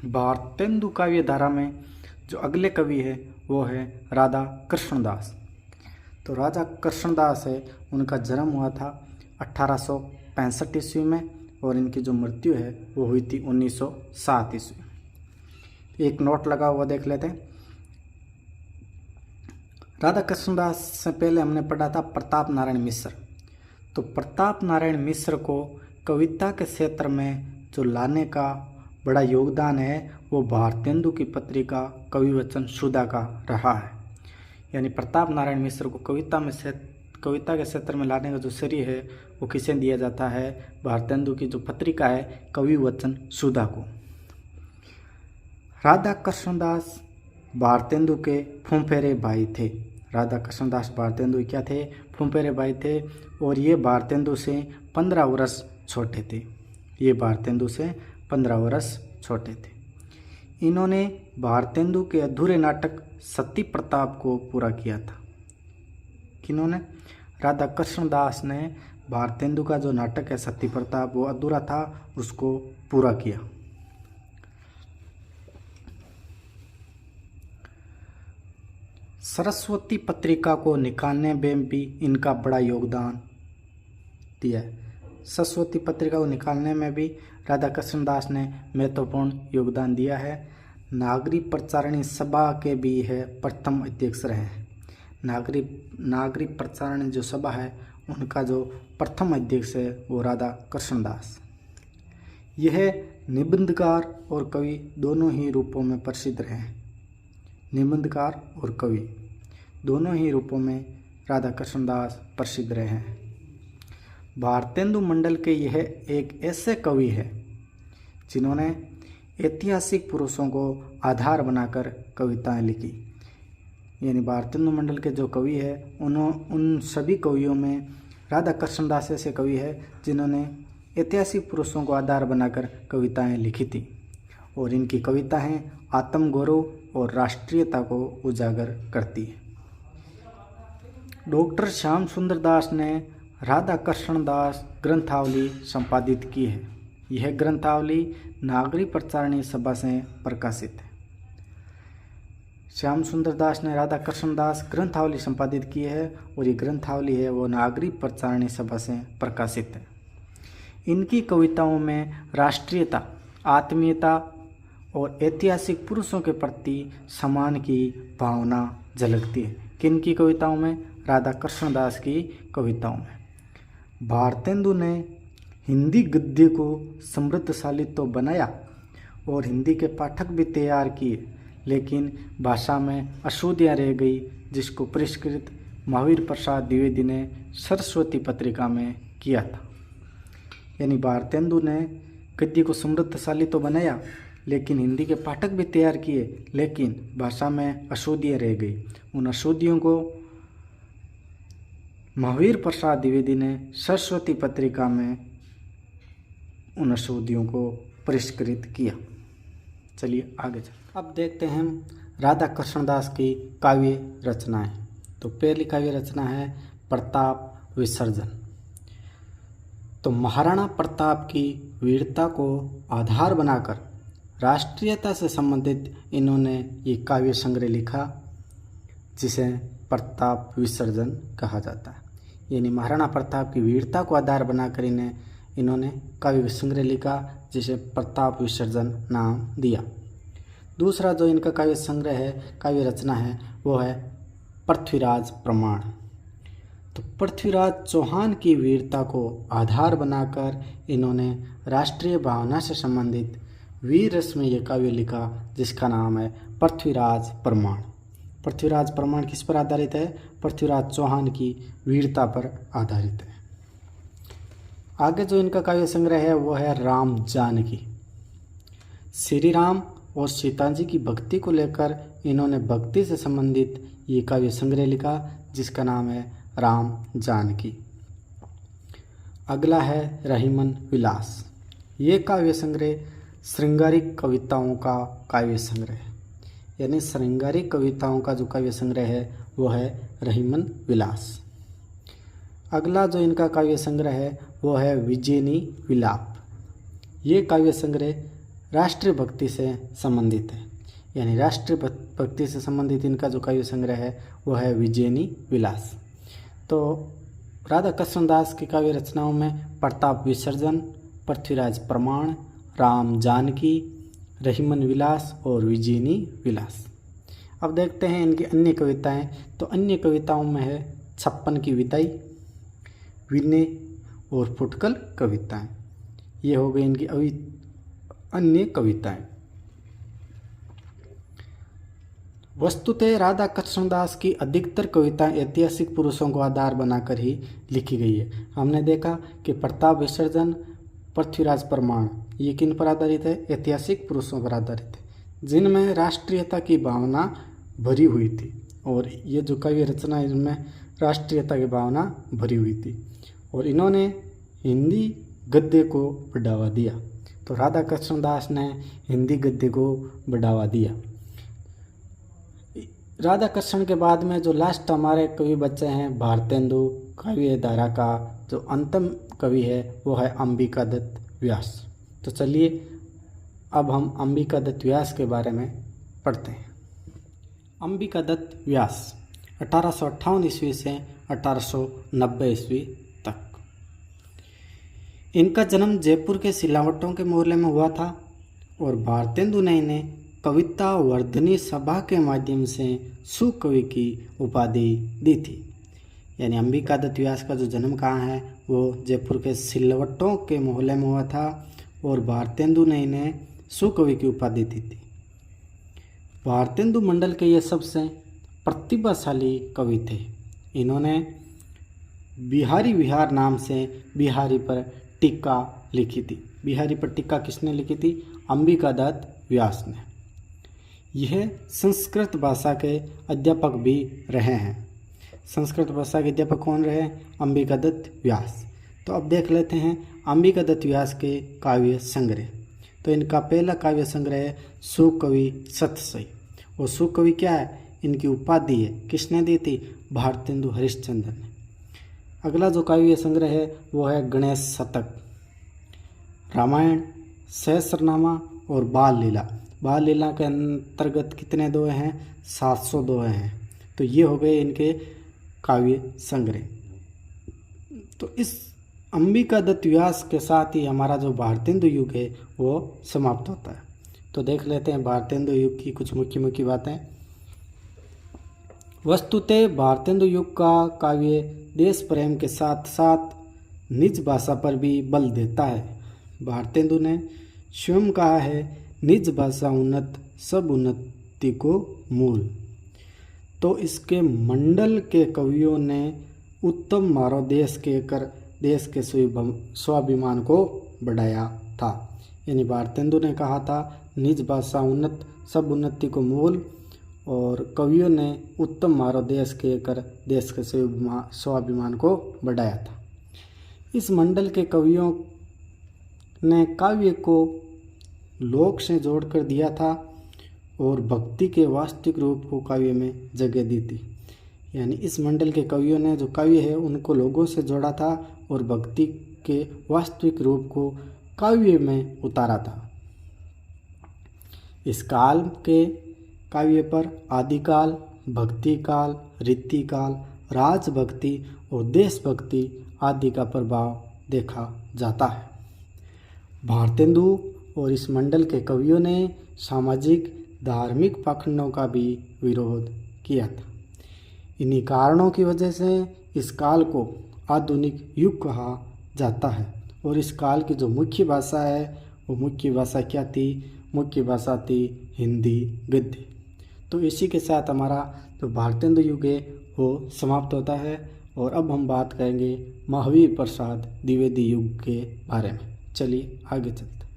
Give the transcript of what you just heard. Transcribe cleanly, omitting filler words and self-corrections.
भारतेंदु काव्य धारा में जो अगले कवि है वो है राधा कृष्णदास। तो राजा कृष्णदास है, उनका जन्म हुआ था 1865 ईस्वी में और इनकी जो मृत्यु है वो हुई थी 1907 ईस्वी। एक नोट लगा हुआ देख लेते हैं। राधा कृष्णदास से पहले हमने पढ़ा था प्रताप नारायण मिश्र। तो प्रताप नारायण मिश्र को कविता के क्षेत्र में जो लाने का बड़ा योगदान है वो भारतेंदु की पत्रिका कविवचन सुधा का रहा है। यानी प्रताप नारायण मिश्र को कविता के क्षेत्र में लाने का जो श्रेय है वो किसे दिया जाता है? भारतेंदु की जो पत्रिका है कविवचन सुधा को। राधा कृष्णदास भारतेंदु के फुफेरे भाई थे। राधा कृष्णदास भारतेंदु क्या थे? फुफेरे भाई थे और ये भारतेंदु से 15 वर्ष छोटे थे। ये भारतेंदु से 15 वर्ष छोटे थे। इन्होंने भारतेंदु के अधूरे नाटक सती प्रताप को पूरा किया था। किन्होंने? राधा कृष्णदास ने भारतेंदु का जो नाटक है सती प्रताप वो अधूरा था, उसको पूरा किया। सरस्वती पत्रिका को निकालने में भी इनका बड़ा योगदान दिया है। सरस्वती पत्रिका को निकालने में भी राधा कृष्णदास ने महत्वपूर्ण योगदान दिया है। नागरिक प्रचारणी सभा के भी है प्रथम अध्यक्ष रहे हैं। नागरिक प्रचारणी जो सभा है उनका जो प्रथम अध्यक्ष है वो राधा कृष्णदास। यह निबंधकार और कवि दोनों ही रूपों में प्रसिद्ध रहे हैं। निबंधकार और कवि दोनों ही रूपों में राधा कृष्णदास प्रसिद्ध रहे हैं। भारतेंदु मंडल के यह एक ऐसे कवि है जिन्होंने ऐतिहासिक पुरुषों को आधार बनाकर कविताएं लिखी। यानी भारतेंदु मंडल के जो कवि है उन सभी कवियों में राधा कृष्णदास ऐसे कवि है जिन्होंने ऐतिहासिक पुरुषों को आधार बनाकर कविताएं लिखी थी और इनकी कविताएं आत्मगौरव और राष्ट्रीयता को उजागर करती है। डॉक्टर श्याम सुंदर दास ने राधा कृष्णदास ग्रंथावली संपादित की है। यह ग्रंथावली नागरिक प्रचारणी सभा से प्रकाशित है। श्याम सुंदर दास ने राधा कृष्णदास ग्रंथावली संपादित की है और ये ग्रंथावली है वो नागरिक प्रचारणी सभा से प्रकाशित है। इनकी कविताओं में राष्ट्रीयता, आत्मीयता और ऐतिहासिक पुरुषों के प्रति सम्मान की भावना झलकती है। किनकी कविताओं में? राधा कृष्णदास की कविताओं में। भारतेंदु ने हिंदी गद्य को समृद्धशाली तो बनाया और हिंदी के पाठक भी तैयार किए, लेकिन भाषा में अशुद्धियाँ रह गई, जिसको परिष्कृत महावीर प्रसाद द्विवेदी ने सरस्वती पत्रिका में किया था। यानी भारतेंदु ने गद्य को समृद्धशाली तो बनाया लेकिन हिंदी के पाठक भी तैयार किए, लेकिन भाषा में अशुद्धियाँ रह गई। उन अशुद्धियों को महावीर प्रसाद द्विवेदी ने सरस्वती पत्रिका में उन अशुद्धियों को परिष्कृत किया। चलिए आगे चलते। अब देखते हैं राधा कृष्णदास की काव्य रचनाएं। तो पहली काव्य रचना है प्रताप विसर्जन। तो महाराणा प्रताप की वीरता को आधार बनाकर राष्ट्रीयता से संबंधित इन्होंने ये काव्य संग्रह लिखा जिसे प्रताप विसर्जन कहा जाता है। यानी महाराणा प्रताप की वीरता को आधार बनाकर इन्होंने काव्य संग्रह लिखा जिसे प्रताप विसर्जन नाम दिया। दूसरा जो इनका काव्य संग्रह है, काव्य रचना है, वो है पृथ्वीराज प्रमाण। तो पृथ्वीराज चौहान की वीरता को आधार बनाकर इन्होंने राष्ट्रीय भावना से संबंधित वीर रस में यह काव्य लिखा जिसका नाम है पृथ्वीराज प्रमाण। पृथ्वीराज प्रमाण किस पर आधारित है? पृथ्वीराज चौहान की वीरता पर आधारित है। आगे जो इनका काव्य संग्रह है वो है राम जानकी। श्री राम और सीता जी की भक्ति को लेकर इन्होंने भक्ति से संबंधित ये काव्य संग्रह लिखा जिसका नाम है राम जानकी। अगला है रहीमन विलास। ये काव्य संग्रह श्रृंगारिक कविताओं का काव्य संग्रह है। यानी श्रृंगारिक कविताओं का जो काव्य संग्रह है वो है रहीमन विलास। अगला जो इनका काव्य संग्रह है वो है विजयनी विलाप। ये काव्य संग्रह राष्ट्रीय भक्ति से संबंधित है। यानी राष्ट्रीय भक्ति से संबंधित इनका जो काव्य संग्रह है वह है विजयनी विलास। तो राधा कृष्णदास की काव्य रचनाओं में प्रताप विसर्जन, पृथ्वीराज प्रमाण, राम जानकी, रहीमन विलास और विजयनी विलास। अब देखते हैं इनकी अन्य कविताएं। तो अन्य कविताओं में है 56 की विदाई, विनय और फुटकल कविताएं। ये हो गई इनकी अन्य कविताएं। वस्तुतः राधा कृष्णदास की अधिकतर कविताएं ऐतिहासिक पुरुषों को आधार बनाकर ही लिखी गई है। हमने देखा कि प्रताप विसर्जन, पृथ्वीराज प्रमाण ये किन पर आधारित है? ऐतिहासिक पुरुषों पर आधारित है, जिनमें राष्ट्रीयता की भावना भरी हुई थी। और ये जो काव्य रचना है इनमें राष्ट्रीयता की भावना भरी हुई थी और इन्होंने हिंदी गद्य को बढ़ावा दिया। तो राधा कृष्णदास ने हिंदी गद्य को बढ़ावा दिया। राधा कृष्ण के बाद में जो लास्ट हमारे कवि बच्चे हैं भारतेंदु काव्य धारा का जो अंतिम कवि है वो है अंबिका दत्त व्यास। तो चलिए अब हम अंबिका दत्त व्यास के बारे में पढ़ते हैं। अंबिका दत्त व्यास 1858 ईस्वी से 1890 ईस्वी तक। इनका जन्म जयपुर के सिलावटों के मोहल्ले में हुआ था और भारतेंदु ने इन्हें कविता वर्धनी सभा के माध्यम से सुकवि की उपाधि दी थी। यानी अंबिका दत्त व्यास का जो जन्म कहाँ है वो जयपुर के सिलवटों के मोहल्ले में हुआ था और भारतेंदु ने इन्हें सुकवि की उपाधि दी थी। भारतेंदु मंडल के ये सबसे प्रतिभाशाली कवि थे। इन्होंने बिहारी विहार नाम से बिहारी पर टीका लिखी थी। बिहारी पर टीका किसने लिखी थी? अंबिका दत्त व्यास ने। यह संस्कृत भाषा के अध्यापक भी रहे हैं। संस्कृत भाषा के अध्यापक कौन रहे? अंबिका दत्त व्यास। तो अब देख लेते हैं अंबिका दत्त व्यास के काव्य संग्रह। तो इनका पहला काव्य संग्रह है सुकवि सतसई। और सुकवि क्या है? इनकी उपाधि है। किसने दी थी? भारतेंदु हरिश्चंद्र ने। अगला जो काव्य संग्रह है वो है गणेश शतक, रामायण, सहस्रनामा और बाल लीला। बाल लीला के अंतर्गत कितने दोहे हैं? 700 दोहे हैं। तो ये हो गए इनके काव्य संग्रह। तो इस अंबिका दत्त व्यास के साथ ही हमारा जो भारतेंदु युग है वो समाप्त होता है। तो देख लेते हैं भारतेंदु युग की कुछ मुख्य मुख्य बातें। वस्तुतः भारतेंदु युग का काव्य देश प्रेम के साथ साथ निज भाषा पर भी बल देता है। भारतेंदु ने स्वयं कहा है, निज भाषा उन्नत सब उन्नति को मूल। तो इसके मंडल के कवियों ने उत्तम मारो देश के कर देश के स्वाभिमान को बढ़ाया था। यानी भारतेंदु ने कहा था निज भाषा उन्नत सब उन्नति को मूल, और कवियों ने उत्तम मारो देश के कर देश के स्वाभिमान को बढ़ाया था। इस मंडल के कवियों ने काव्य को लोक से जोड़कर दिया था और भक्ति के वास्तविक रूप को काव्य में जगह दी थी। यानी इस मंडल के कवियों ने जो काव्य है उनको लोगों से जोड़ा था और भक्ति के वास्तविक रूप को काव्य में उतारा था। इस काल के काव्य पर आदिकाल, भक्ति काल, रीति काल, राजभक्ति और देशभक्ति आदि का प्रभाव देखा जाता है। भारतेंदु और इस मंडल के कवियों ने सामाजिक धार्मिक पाखंडों का भी विरोध किया था। इन्हीं कारणों की वजह से इस काल को आधुनिक युग कहा जाता है। और इस काल की जो मुख्य भाषा है वो मुख्य भाषा क्या थी? मुख्य भाषा थी हिंदी गद्य। तो इसी के साथ हमारा जो भारतेंदु युग है वो समाप्त होता है। और अब हम बात करेंगे महावीर प्रसाद द्विवेदी युग के बारे में। चलिए आगे चलते हैं।